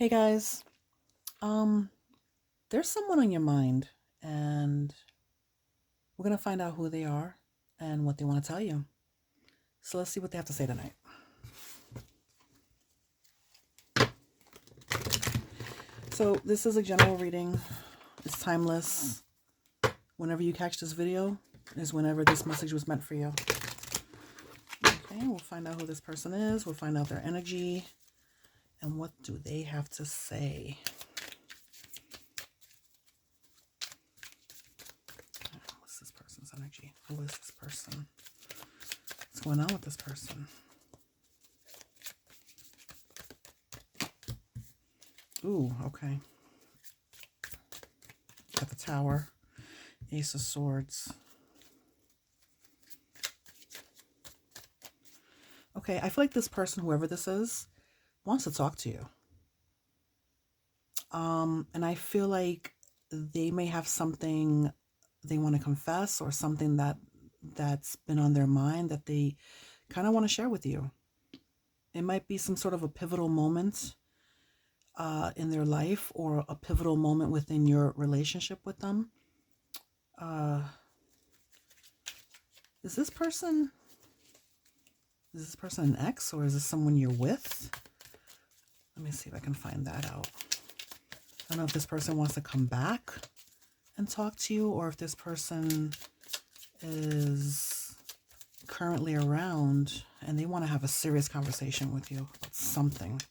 Hey guys, um, there's someone on your mind, and we're gonna find out who they are and what they want to tell you. So let's see what they have to say tonight. So this is a general reading. It's timeless. Whenever you catch this video is whenever this message was meant for you. Okay, we'll find out who this person is. We'll find out their energy and what do they have to say. What's this person's energy? Who is this person? What's going on with this person? Ooh, okay. Got the Tower, Ace of Swords. Okay, I feel like this person, whoever this is, wants to talk to you. And I feel like they may have something they want to confess or something that's been on their mind that they kind of want to share with you. It might be some sort of a pivotal moment in their life or a pivotal moment within your relationship with them. Uh, is this person an ex or is this someone you're with? Let me see if I can find that out. I don't know if this person wants to come back and talk to you or if this person is currently around and they want to have a serious conversation with you about something.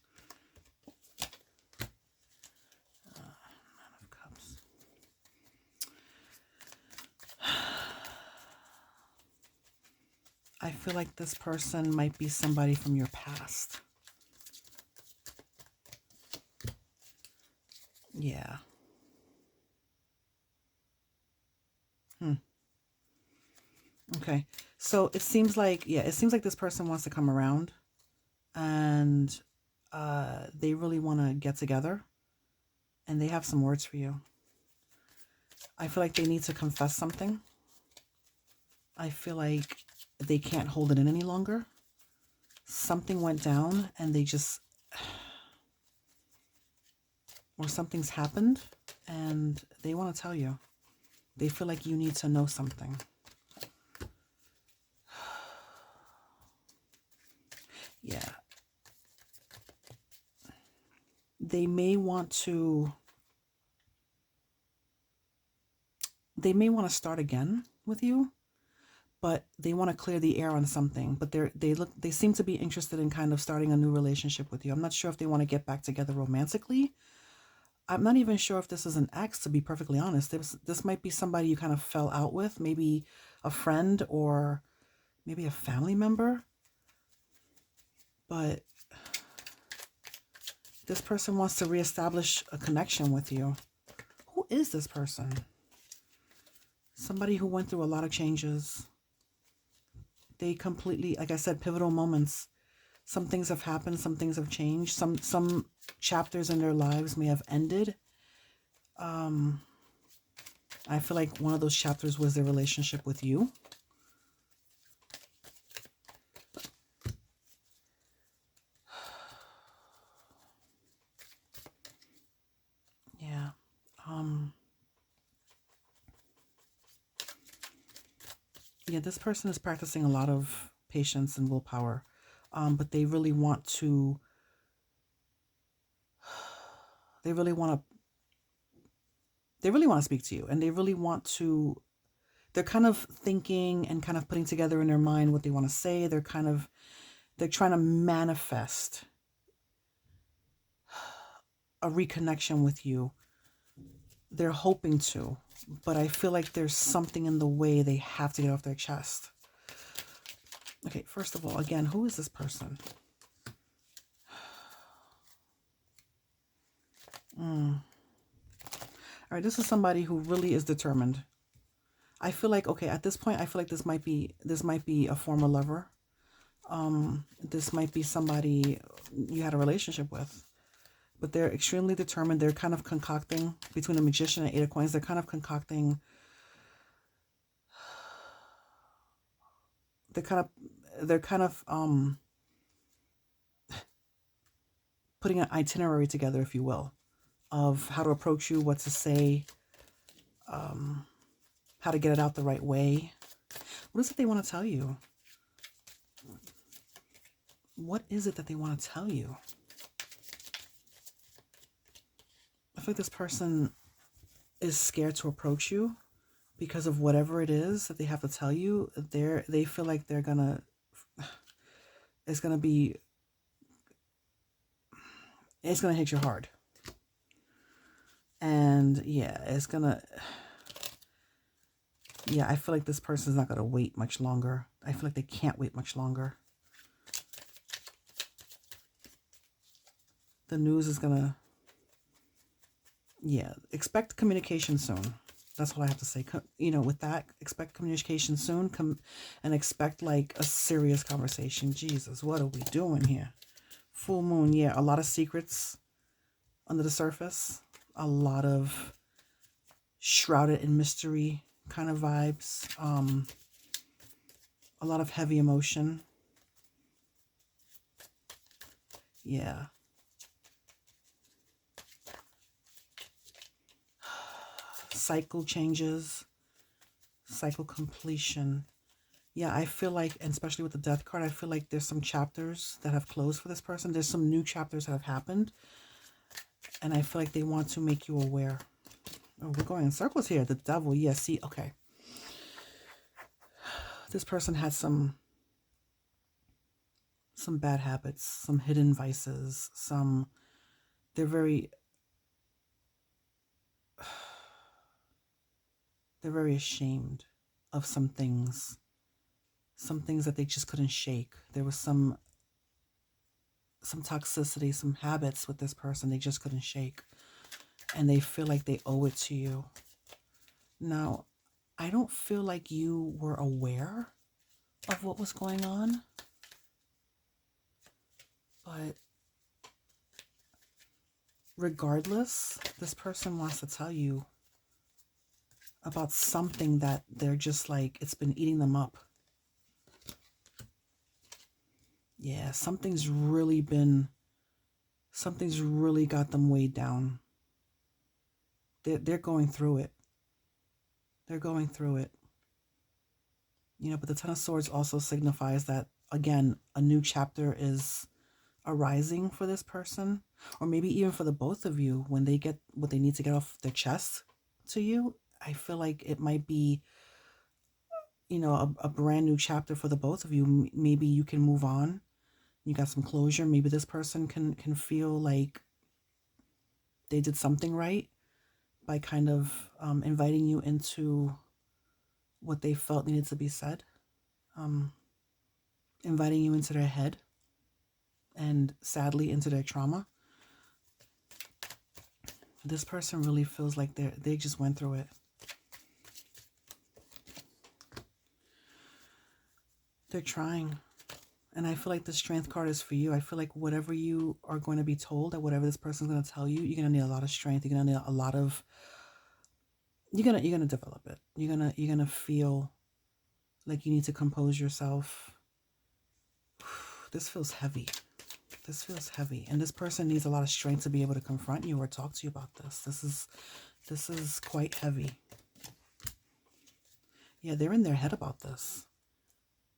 Nine of Cups. I feel like this person might be somebody from your past. Yeah. Okay. So it seems like, this person wants to come around and they really want to get together and they have some words for you. I feel like they need to confess something. I feel like they can't hold it in any longer. Something went down and they just, or something's happened and they want to tell you. They feel like you need to know something. Yeah. They may want to start again with you, but they want to clear the air on something. But they seem to be interested in kind of starting a new relationship with you. I'm not sure if they want to get back together romantically. I'm not even sure if this is an ex, to be perfectly honest. This might be somebody you kind of fell out with, maybe a friend or maybe a family member. But this person wants to reestablish a connection with you. Who is this person? Somebody who went through a lot of changes. They completely, like I said, pivotal moments. Some things have happened, some things have changed. Some chapters in their lives may have ended. I feel like one of those chapters was their relationship with you. Yeah. Yeah, this person is practicing a lot of patience and willpower. But they really want to they really want to speak to you, and they're kind of thinking and kind of putting together in their mind what they want to say. They're trying to manifest a reconnection with you. They're hoping to, but I feel like there's something in the way they have to get off their chest. Okay, first of all, again, who is this person? All right, this is somebody who really is determined. I feel like, okay, at this point, I feel like this might be a former lover. This might be somebody you had a relationship with, but they're extremely determined. They're kind of concocting between the Magician and Eight of Coins. They're kind of concocting. They're kind of putting an itinerary together, if you will, of how to approach you, what to say, how to get it out the right way. What is it they want to tell you? What is it that they want to tell you? I feel like this person is scared to approach you because of whatever it is that they have to tell you. They feel like it's gonna hit you hard. And yeah, I feel like this person's not gonna wait much longer. I feel like they can't wait much longer. The news is gonna, expect communication soon. That's what I have to say. With that, expect communication soon. And expect like a serious conversation. Jesus, what are we doing here? Full moon, yeah, a lot of secrets under the surface. A lot of shrouded in mystery kind of vibes. A lot of heavy emotion. Yeah. Cycle changes, cycle completion. Yeah, I feel like, and especially with the death card, I feel like there's some chapters that have closed for this person. There's some new chapters that have happened. And I feel like they want to make you aware. Oh, we're going in circles here. The devil. Yeah, see, okay. This person had some bad habits, some hidden vices, they're very ashamed of some things that they just couldn't shake. There was some toxicity, some habits with this person they just couldn't shake, and they feel like they owe it to you. Now, I don't feel like you were aware of what was going on, but regardless, this person wants to tell you about something that they're just like, it's been eating them up. Yeah, something's really got them weighed down. They're going through it. They're going through it. But the Ten of Swords also signifies that, again, a new chapter is arising for this person, or maybe even for the both of you. When they get what they need to get off their chest to you, I feel like it might be, a brand new chapter for the both of you. Maybe you can move on. You got some closure. Maybe this person can feel like they did something right by kind of inviting you into what they felt needed to be said, inviting you into their head, and sadly into their trauma. This person really feels like they just went through it. They're trying. And I feel like the Strength card is for you. I feel like whatever you are going to be told, or whatever this person's going to tell you, you're going to need a lot of strength. You're going to need a lot of, you're going to develop it. You're going to feel like you need to compose yourself. This feels heavy. This feels heavy. And this person needs a lot of strength to be able to confront you or talk to you about this. This is quite heavy. Yeah, they're in their head about this.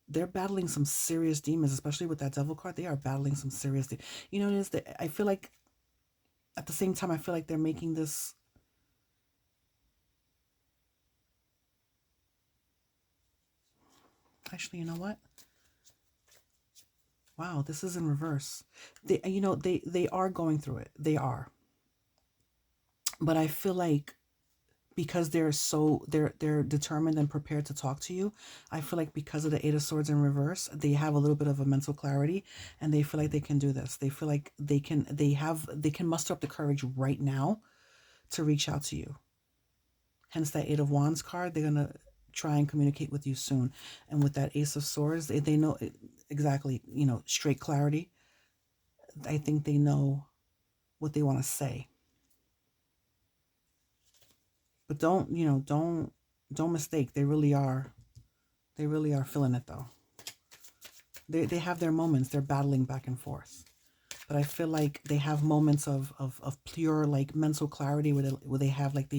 They're battling some serious demons, especially with that Devil card. They are battling some serious demons. You know what it is? I feel like, at the same time, I feel like they're making this... Actually, you know what? Wow, this is in reverse. They are going through it. They are. But I feel like, because they're determined and prepared to talk to you, I feel like because of the Eight of Swords in reverse, they have a little bit of a mental clarity, and they feel like they can do this. They feel like they can muster up the courage right now to reach out to you. Hence that Eight of Wands card. They're gonna try and communicate with you soon. And with that Ace of Swords, they know exactly, straight clarity. I think they know what they want to say. But don't mistake. They really are feeling it, though. They have their moments. They're battling back and forth. but I feel like they have moments of pure like mental clarity where they have like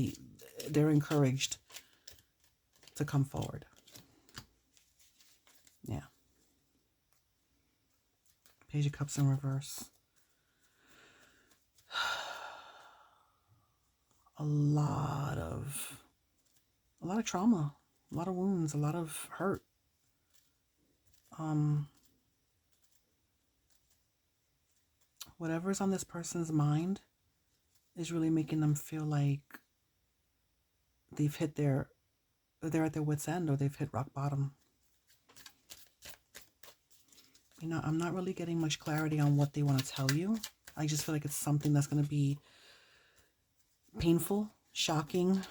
they're encouraged to come forward. Yeah. Page of Cups in reverse. A lot of trauma, a lot of wounds, a lot of hurt. Whatever's on this person's mind is really making them feel like they've hit they're at their wit's end, or they've hit rock bottom. You know, I'm not really getting much clarity on what they want to tell you. I just feel like it's something that's going to be painful, shocking,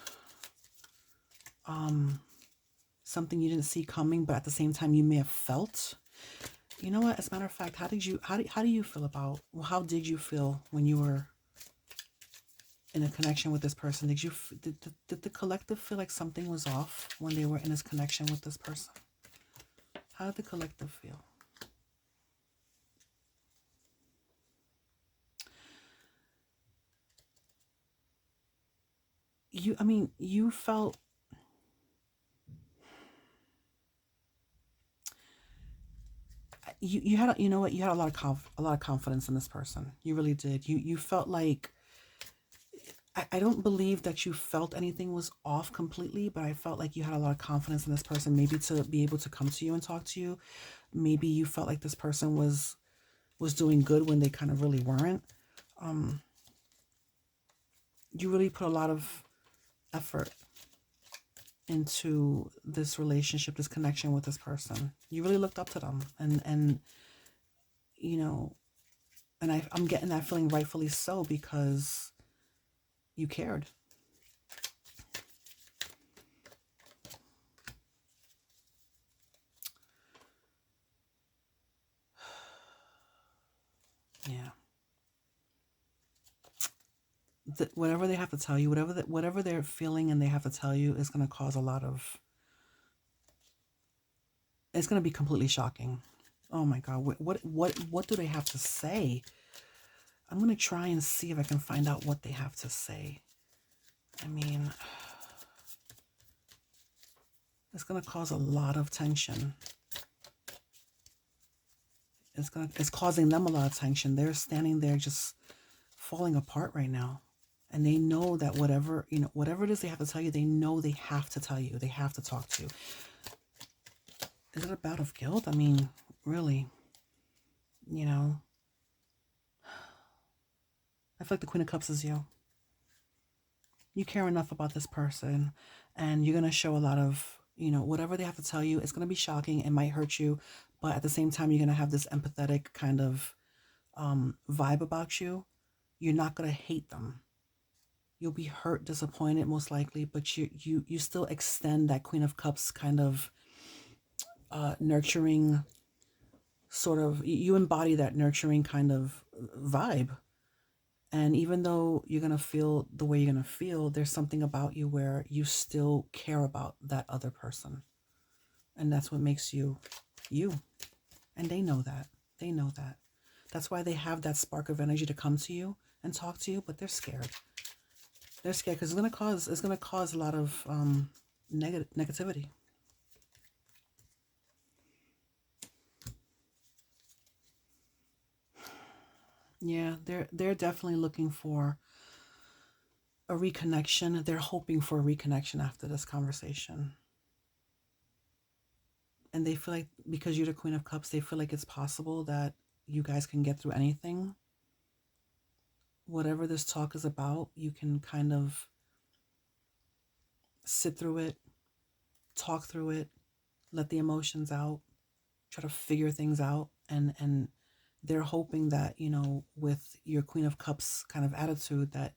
something you didn't see coming, but at the same time you may have felt. You know what? As a matter of fact, how do you feel about? Well, how did you feel when you were in a connection with this person? Did the collective feel like something was off when they were in this connection with this person? How did the collective feel? You felt, you had, you know what, you had a lot of confidence in this person. You really did. You felt like, I don't believe that you felt anything was off completely, but I felt like you had a lot of confidence in this person, maybe to be able to come to you and talk to you. Maybe you felt like this person was doing good when they kind of really weren't. You really put a lot of effort into this relationship, this connection with this person. You really looked up to them, and you know, and I'm getting that feeling, rightfully so, because you cared. Yeah. Whatever they have to tell you, whatever they're feeling and they have to tell you, is going to cause a lot of. It's going to be completely shocking. Oh my God! What do they have to say? I'm going to try and see if I can find out what they have to say. I mean, it's going to cause a lot of tension. It's causing them a lot of tension. They're standing there just falling apart right now. And they know that whatever it is they have to tell you, they know they have to tell you. They have to talk to you. Is it a bout of guilt? I mean, really, you know, I feel like the Queen of Cups is you. You care enough about this person, and you're going to show a lot of, whatever they have to tell you. It's going to be shocking. It might hurt you, but at the same time, you're going to have this empathetic kind of vibe about you. You're not going to hate them. You'll be hurt, disappointed, most likely, but you still extend that Queen of Cups kind of nurturing sort of, you embody that nurturing kind of vibe. And even though you're going to feel the way you're going to feel, there's something about you where you still care about that other person. And that's what makes you you. And they know that. They know that. That's why they have that spark of energy to come to you and talk to you, but they're scared. They're scared because it's going to cause a lot of negativity. Yeah, they're definitely looking for a reconnection. They're hoping for a reconnection after this conversation. And they feel like, because you're the Queen of Cups, they feel like it's possible that you guys can get through anything. Whatever this talk is about, you can kind of sit through it, talk through it, let the emotions out, try to figure things out. And they're hoping that, with your Queen of Cups kind of attitude, that,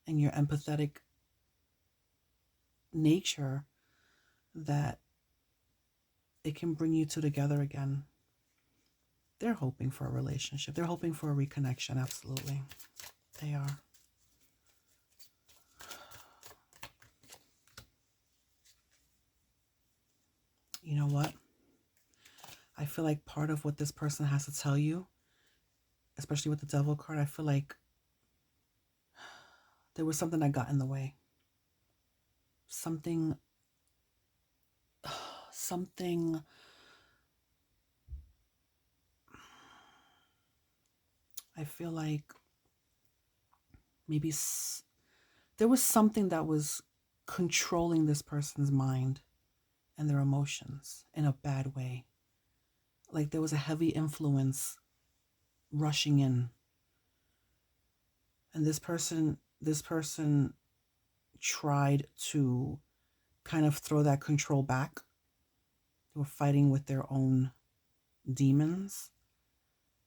and your empathetic nature, that it can bring you two together again. They're hoping for a relationship. They're hoping for a reconnection. Absolutely. They are. You know what? I feel like part of what this person has to tell you especially with the Devil card, I feel like there was something that got in the way. Something, something, I feel like maybe there was something that was controlling this person's mind and their emotions in a bad way. Like there was a heavy influence rushing in. And this person tried to kind of throw that control back. They were fighting with their own demons.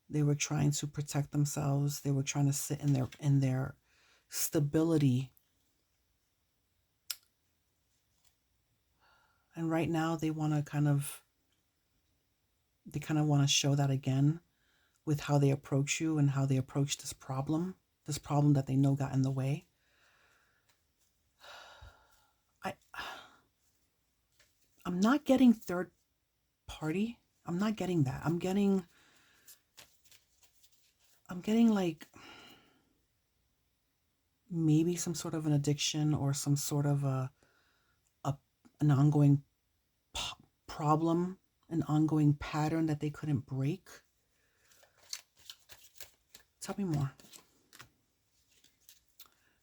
They were trying to protect themselves. They were trying to sit in their stability. And right now they want to kind of want to show that again with how they approach you and how they approach this problem that they know got in the way. I'm not getting third party. I'm not getting that. I'm getting like maybe some sort of an addiction or some sort of an ongoing problem, an ongoing pattern that they couldn't break. Tell me more.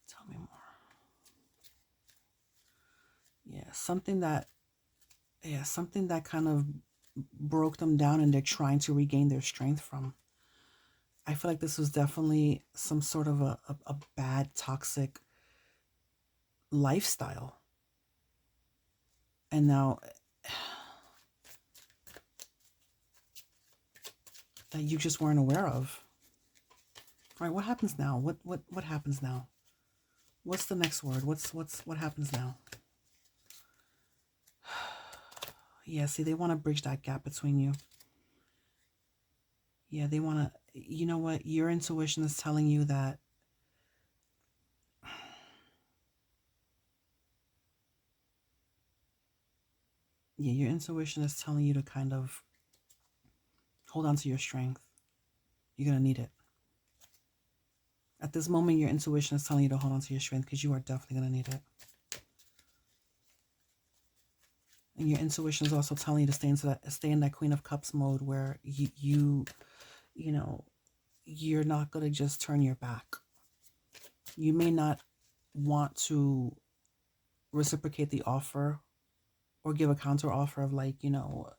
Tell me more. Something that kind of broke them down and they're trying to regain their strength from. I feel like this was definitely some sort of a bad, toxic lifestyle. And now that you just weren't aware of. All right, what happens now? What happens now? What's the next word? What happens now? Yeah, see, they want to bridge that gap between you. Yeah, they want to, you know what? Your intuition is telling you that your intuition is telling you to kind of hold on to your strength. You're going to need it. At this moment, your intuition is telling you to hold on to your strength because you are definitely going to need it. And your intuition is also telling you to stay in that Queen of Cups mode where you know, you're not going to just turn your back. You may not want to reciprocate the offer or give a counter offer of like, you know,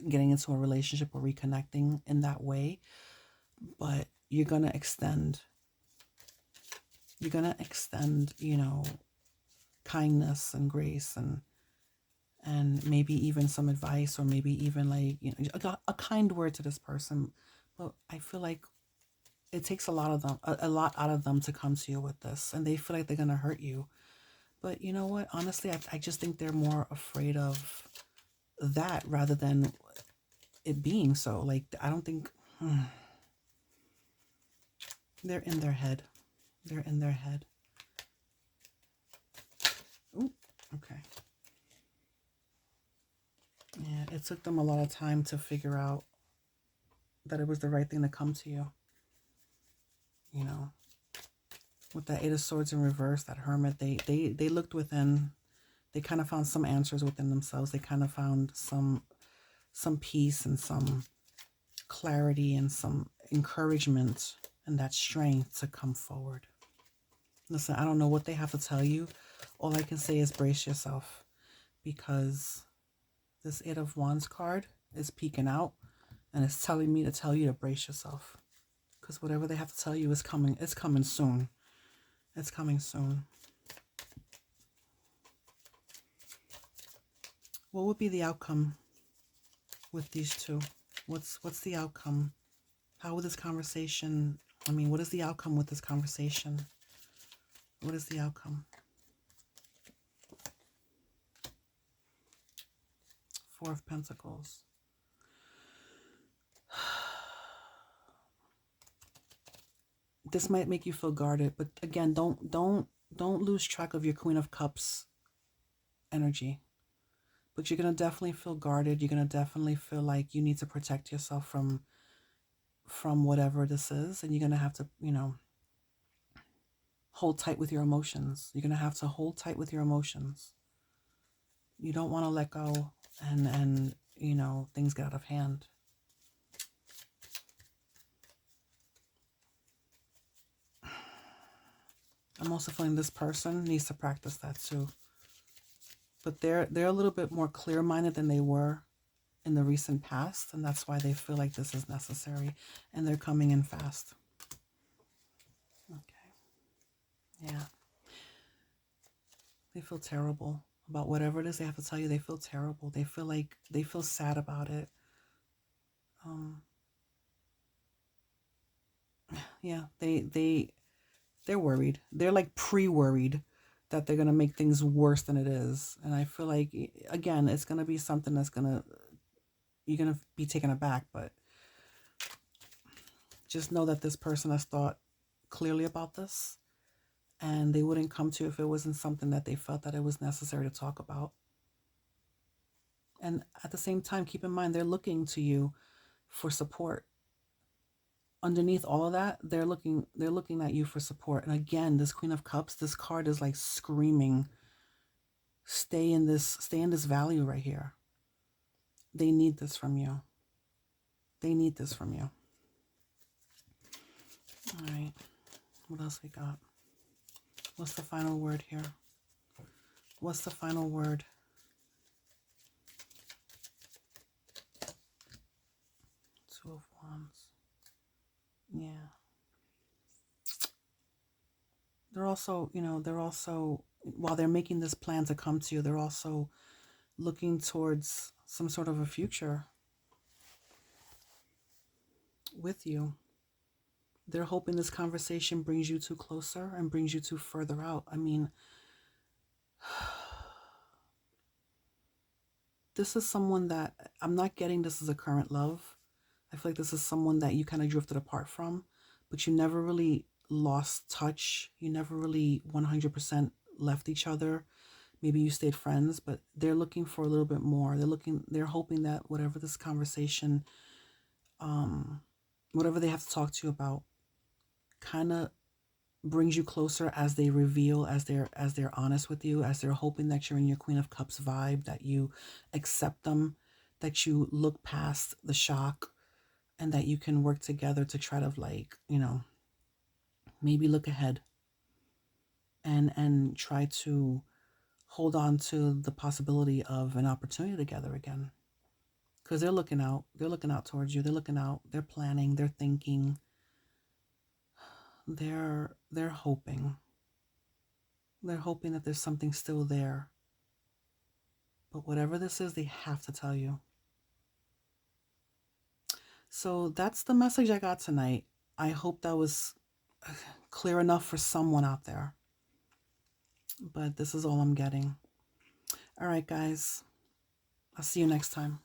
getting into a relationship or reconnecting in that way, but you're going to extend, you know, kindness and grace and maybe even some advice or maybe even like, you know, a kind word to this person. But I feel like it takes a lot out of them to come to you with this, and they feel like they're going to hurt you. But you know what? Honestly, I just think they're more afraid of that rather than it being so. Like, I don't think they're in their head. They're in their head. Ooh, okay. Yeah, it took them a lot of time to figure out that it was the right thing to come to you. You know, with that Eight of Swords in reverse, that Hermit, they looked within. They kind of found some answers within themselves. They kind of found some peace and some clarity and some encouragement and that strength to come forward. Listen, I don't know what they have to tell you. All I can say is brace yourself, because this Eight of Wands card is peeking out and it's telling me to tell you to brace yourself, because whatever they have to tell you is coming. It's coming soon. It's coming soon. What would be the outcome with these two? What's the outcome? How will this conversation, what is the outcome with this conversation? What is the outcome? Four of Pentacles. This might make you feel guarded, but again, don't lose track of your Queen of Cups energy. But you're going to definitely feel guarded. You're going to definitely feel like you need to protect yourself from from whatever this is, and you're going to have to, hold tight with your emotions. You're going to have to hold tight with your emotions. You don't want to let go and things get out of hand. I'm also feeling this person needs to practice that too. But they're a little bit more clear-minded than they were in the recent past, and that's why they feel like this is necessary, and they're coming in fast. Okay. Yeah. They feel terrible about whatever it is they have to tell you. They feel terrible. They feel sad about it. Yeah, they're worried. They're like pre-worried that they're going to make things worse than it is. And I feel like, again, it's going to be something you're going to be taken aback, but just know that this person has thought clearly about this, and they wouldn't come to you if it wasn't something that they felt that it was necessary to talk about. And at the same time, keep in mind, they're looking to you for support. Underneath all of that, they're looking at you for support. And again, this Queen of Cups, this card is like screaming, stay in this value right here. They need this from you. They need this from you. All right. What else we got? What's the final word here? What's the final word? Two of Wands. Yeah. They're also, while they're making this plan to come to you, they're also looking towards some sort of a future with you. They're hoping this conversation brings you two closer and brings you two further out. I mean, this is someone that I'm not getting this as a current love. I feel like this is someone that you kind of drifted apart from, but you never really lost touch. You never really 100% left each other. Maybe you stayed friends, but they're looking for a little bit more. They're hoping that whatever this conversation, whatever they have to talk to you about, kind of brings you closer as they reveal, as they're honest with you, as they're hoping that you're in your Queen of Cups vibe, that you accept them, that you look past the shock, and that you can work together to try to maybe look ahead and try to hold on to the possibility of an opportunity together again. Because they're looking out towards you. They're looking out, they're planning, they're thinking, they're hoping. They're hoping that there's something still there. But whatever this is, they have to tell you. So that's the message I got tonight. I hope that was clear enough for someone out there. But this is all I'm getting. All right, guys. I'll see you next time.